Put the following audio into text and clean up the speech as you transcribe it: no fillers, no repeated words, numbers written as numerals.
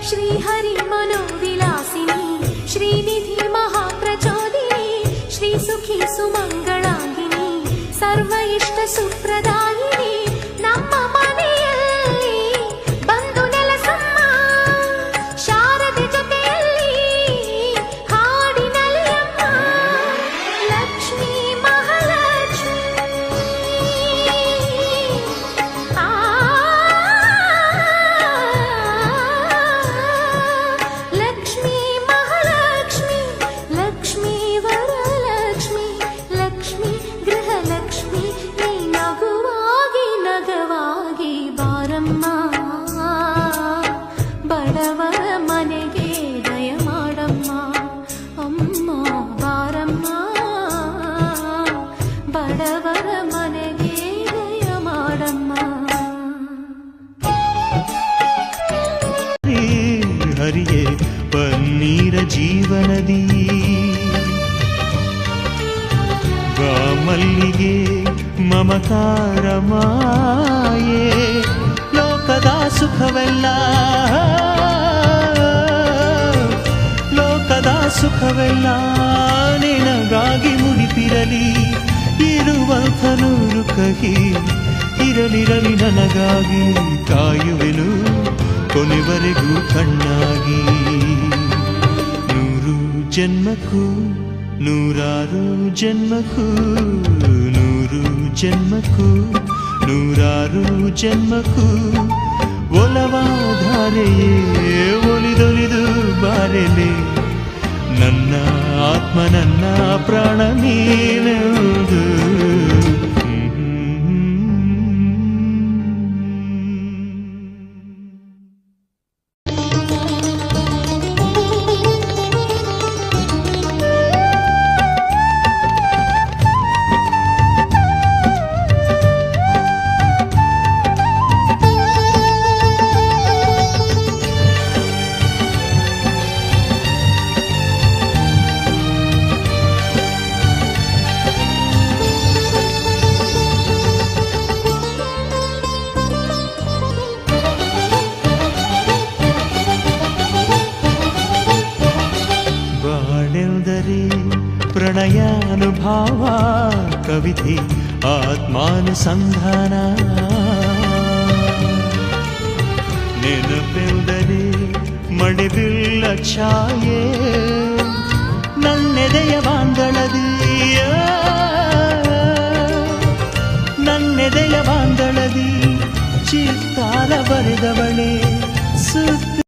श्रीहरि मनोविलासिनी श्रीनिधि महाप्रचोदिनी श्रीसुखी सुमंगलांगिनी सर्व इष्ट सुप्रदायिनी ನಮ್ಮ ಮನೆಯಲ್ಲಿ ಬಂದು ನೆಲೆಸಮ್ಮ ಶಾರದೆ ಜೊತೆಯಲ್ಲಿ ಹಾಡಿನಲ್ಲಿ ಅಮ್ಮ ಲಕ್ಷ್ಮೀ ಮಹಾಲಕ್ಷ್ಮಿ ಲಕ್ಷ್ಮೀ ಮಹಾಲಕ್ಷ್ಮಿ ಲಕ್ಷ್ಮೀ ವರಲಕ್ಷ್ಮಿ ಲಕ್ಷ್ಮೀ ಗೃಹಲಕ್ಷ್ಮಿ ನೀ ನಗುವಾಗಿ ನಗವಾಗಿ ಬಾರಮ್ಮ ಬಡವರ ಮನೆಗೆ ದಯ ಮಾಡಮ್ಮ ಅಮ್ಮ ಬಾರಮ್ಮ ಬಡವರ ಮನೆಗೆ ದಯ ಮಾಡಮ್ಮ ಹರಿಯೇ ಪನ್ನೀರ ಜೀವನದಿ ಮಲ್ಲಿಗೆ ಮಮಕಾರ ಮಾಯೆ ಲೋಕದ ಸುಖವೆಲ್ಲ ನಿನಗಾಗಿ ಮುಡಿಪಿರಲಿ ಇರುವಂಥ ನೂರು ಕಹಿ ಇರಲಿರಲಿ ನನಗಾಗಿ ಕಾಯುವೆನು ಕೊನೆವರೆಗೂ ಕಣ್ಣಾಗಿ ನೂರು ಜನ್ಮಕ್ಕೂ ನೂರಾರು ಜನ್ಮಕ್ಕೂ ನೂರು ಜನ್ಮಕ್ಕೂ ನೂರಾರು ಜನ್ಮಕ್ಕೂ ಒಲವಾಧಾರೆಯೇ ಒಲಿದೊಲಿದು ಬಾರೆಲೆ ನನ್ನ ಆತ್ಮ ನನ್ನ ಪ್ರಾಣ ನೀನೆಂದು ಪ್ರಣಯಾನುಭಾವ ಕವಿತೆ ಆತ್ಮಾನುಸಂಧಾನ ನೆನಪೆಂದರೆ ಮಡಿದಿಲ್ಲ ಛಾಯೆ ನನ್ನೆದೆಯ ಬಾಂಧಳದಿ ಚಿತ್ತಾರ ಬರೆದವಳೆ ಸುತ್ತ